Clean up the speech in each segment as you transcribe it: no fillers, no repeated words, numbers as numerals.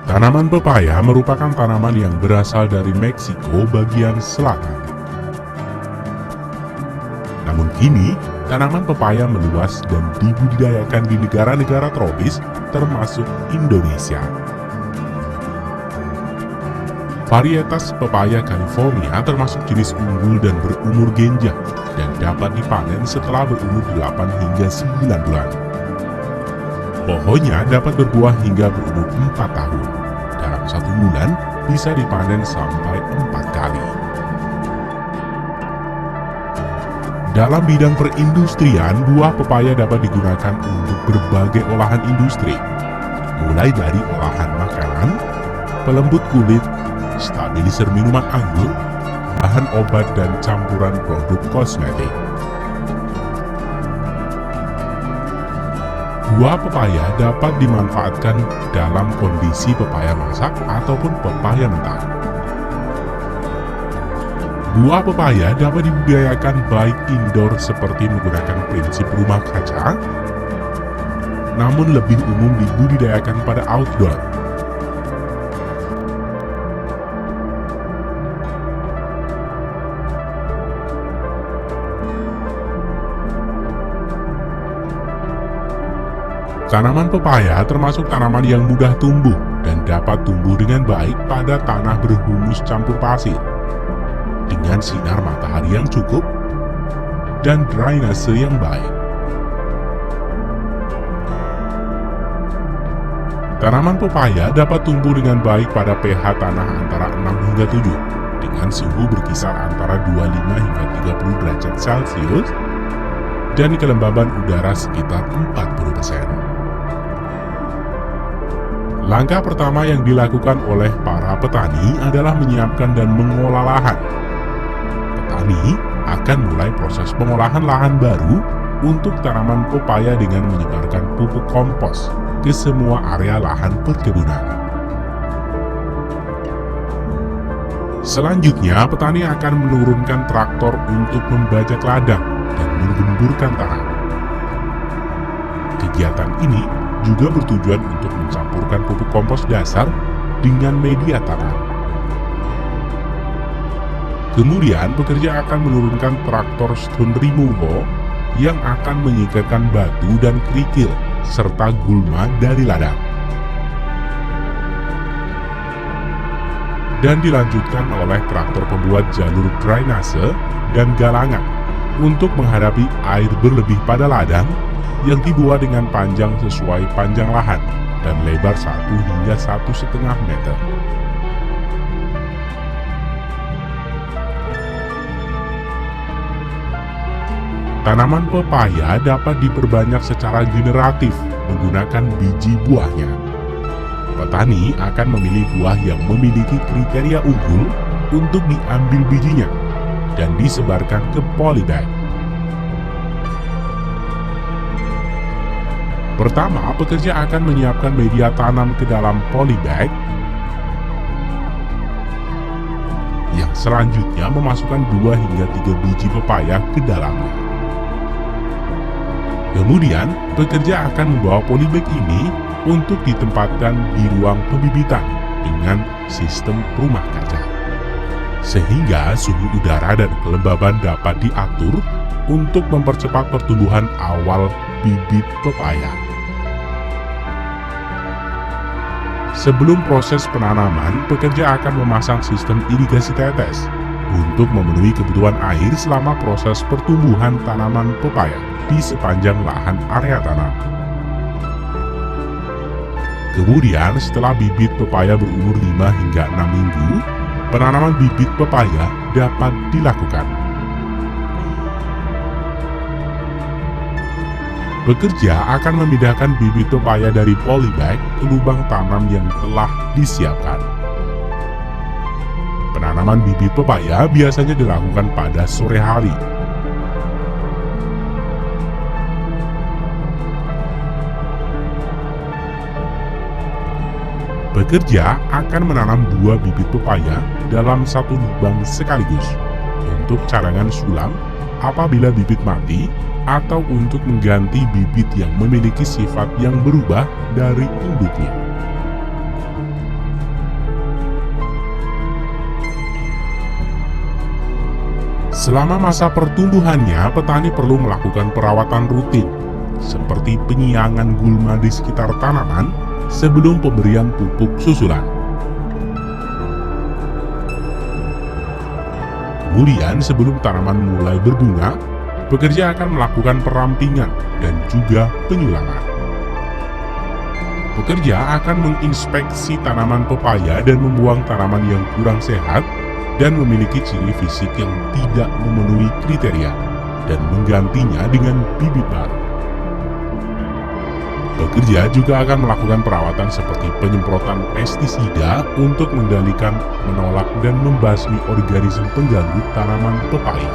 Tanaman pepaya merupakan tanaman yang berasal dari Meksiko bagian selatan. Namun kini, tanaman pepaya meluas dan dibudidayakan di negara-negara tropis termasuk Indonesia. Varietas pepaya California termasuk jenis unggul dan berumur genjang dan dapat dipanen setelah berumur 8 hingga 9 bulan. Pohonnya dapat berbuah hingga berumur 4 tahun. Dalam 1 bulan bisa dipanen sampai 4 kali. Dalam bidang perindustrian, buah pepaya dapat digunakan untuk berbagai olahan industri, mulai dari olahan makanan, pelembut kulit, stabilizer minuman anggur, bahan obat dan campuran produk kosmetik. Buah pepaya dapat dimanfaatkan dalam kondisi pepaya masak ataupun pepaya mentah. Buah pepaya dapat dibudidayakan baik indoor seperti menggunakan prinsip rumah kaca, namun lebih umum dibudidayakan pada outdoor. Tanaman pepaya termasuk tanaman yang mudah tumbuh dan dapat tumbuh dengan baik pada tanah berhumus campur pasir, dengan sinar matahari yang cukup dan drainase yang baik. Tanaman pepaya dapat tumbuh dengan baik pada pH tanah antara 6 hingga 7, dengan suhu berkisar antara 25 hingga 30 derajat Celcius dan kelembaban udara sekitar 40%. Langkah pertama yang dilakukan oleh para petani adalah menyiapkan dan mengolah lahan. Petani akan mulai proses pengolahan lahan baru untuk tanaman pepaya dengan menyebarkan pupuk kompos ke semua area lahan perkebunan. Selanjutnya, petani akan menurunkan traktor untuk membajak ladang dan menggemburkan tanah. Kegiatan ini juga bertujuan untuk mencampurkan pupuk kompos dasar dengan media tanam. Kemudian pekerja akan menurunkan traktor stone removal yang akan menyingkirkan batu dan kerikil serta gulma dari ladang. Dan dilanjutkan oleh traktor pembuat jalur drainase dan galangan untuk menghadapi air berlebih pada ladang yang dibuat dengan panjang sesuai panjang lahan dan lebar 1 hingga 1,5 meter. Tanaman pepaya dapat diperbanyak secara generatif menggunakan biji buahnya. Petani akan memilih buah yang memiliki kriteria unggul untuk diambil bijinya dan disebarkan ke polybag. Pertama, pekerja akan menyiapkan media tanam ke dalam polybag, yang selanjutnya memasukkan 2 hingga 3 biji pepaya ke dalamnya. Kemudian, pekerja akan membawa polybag ini untuk ditempatkan di ruang pembibitan dengan sistem rumah kaca, sehingga suhu udara dan kelembaban dapat diatur untuk mempercepat pertumbuhan awal bibit pepaya. Sebelum proses penanaman, pekerja akan memasang sistem irigasi tetes untuk memenuhi kebutuhan air selama proses pertumbuhan tanaman pepaya di sepanjang lahan area tanam. Kemudian setelah bibit pepaya berumur 5 hingga 6 minggu, penanaman bibit pepaya dapat dilakukan. Pekerja akan memindahkan bibit pepaya dari polybag ke lubang tanam yang telah disiapkan. Penanaman bibit pepaya biasanya dilakukan pada sore hari. Pekerja akan menanam 2 bibit pepaya dalam 1 lubang sekaligus untuk cadangan sulam apabila bibit mati atau untuk mengganti bibit yang memiliki sifat yang berubah dari induknya. Selama masa pertumbuhannya, petani perlu melakukan perawatan rutin, seperti penyiangan gulma di sekitar tanaman sebelum pemberian pupuk susulan. Kemudian, sebelum tanaman mulai berbunga, pekerja akan melakukan perampingan dan juga penyulaman. Pekerja akan menginspeksi tanaman pepaya dan membuang tanaman yang kurang sehat dan memiliki ciri fisik yang tidak memenuhi kriteria, dan menggantinya dengan bibit baru. Pekerja juga akan melakukan perawatan seperti penyemprotan pestisida untuk mengendalikan, menolak, dan membasmi organisme pengganggu tanaman pepaya.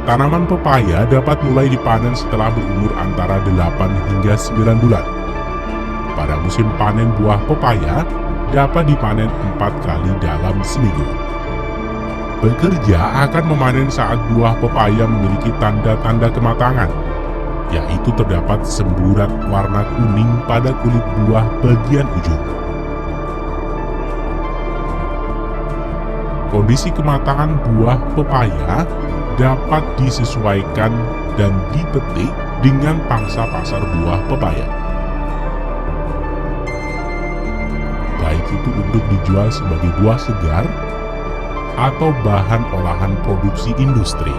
Tanaman pepaya dapat mulai dipanen setelah berumur antara 8 hingga 9 bulan. Pada musim panen buah pepaya dapat dipanen 4 kali dalam seminggu. Pekerja akan memanen saat buah pepaya memiliki tanda-tanda kematangan, yaitu terdapat semburat warna kuning pada kulit buah bagian ujung. Kondisi kematangan buah pepaya dapat disesuaikan dan dipetik dengan pangsa pasar buah pepaya, baik itu untuk dijual sebagai buah segar atau bahan olahan produksi industri.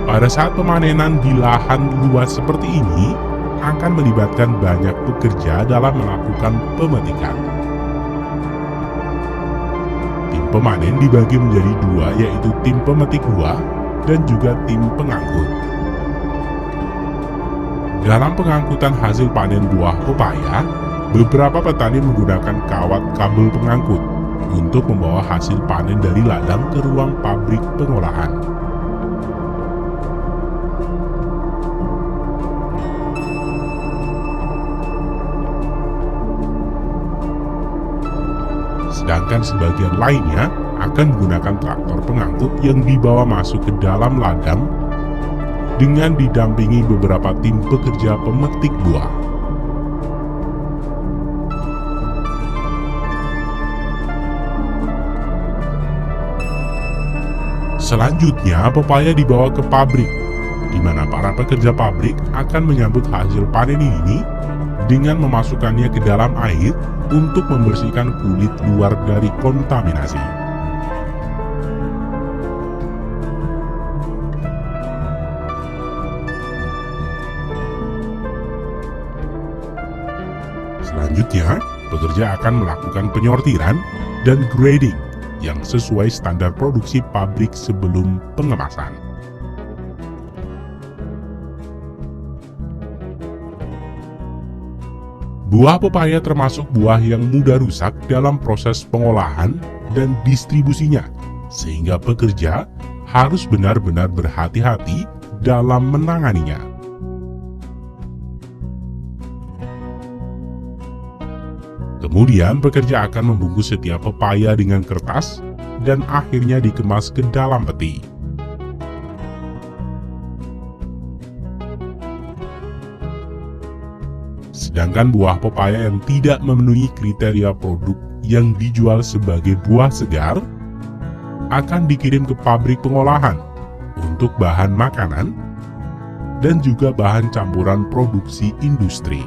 Pada saat pemanenan di lahan luas seperti ini, akan melibatkan banyak pekerja dalam melakukan pemetikan. Tim pemanen dibagi menjadi 2, yaitu tim pemetik buah dan juga tim pengangkut. Dalam pengangkutan hasil panen buah pepaya, beberapa petani menggunakan kawat kabel pengangkut untuk membawa hasil panen dari ladang ke ruang pabrik pengolahan. Sedangkan sebagian lainnya akan menggunakan traktor pengangkut yang dibawa masuk ke dalam ladang dengan didampingi beberapa tim pekerja pemetik buah. Selanjutnya, pepaya dibawa ke pabrik, di mana para pekerja pabrik akan menyambut hasil panen ini dengan memasukkannya ke dalam air untuk membersihkan kulit luar dari kontaminasi. Selanjutnya, pekerja akan melakukan penyortiran dan grading yang sesuai standar produksi pabrik sebelum pengemasan. Buah pepaya termasuk buah yang mudah rusak dalam proses pengolahan dan distribusinya, sehingga pekerja harus benar-benar berhati-hati dalam menanganinya. Kemudian pekerja akan membungkus setiap pepaya dengan kertas dan akhirnya dikemas ke dalam peti. Sedangkan buah pepaya yang tidak memenuhi kriteria produk yang dijual sebagai buah segar akan dikirim ke pabrik pengolahan untuk bahan makanan dan juga bahan campuran produksi industri.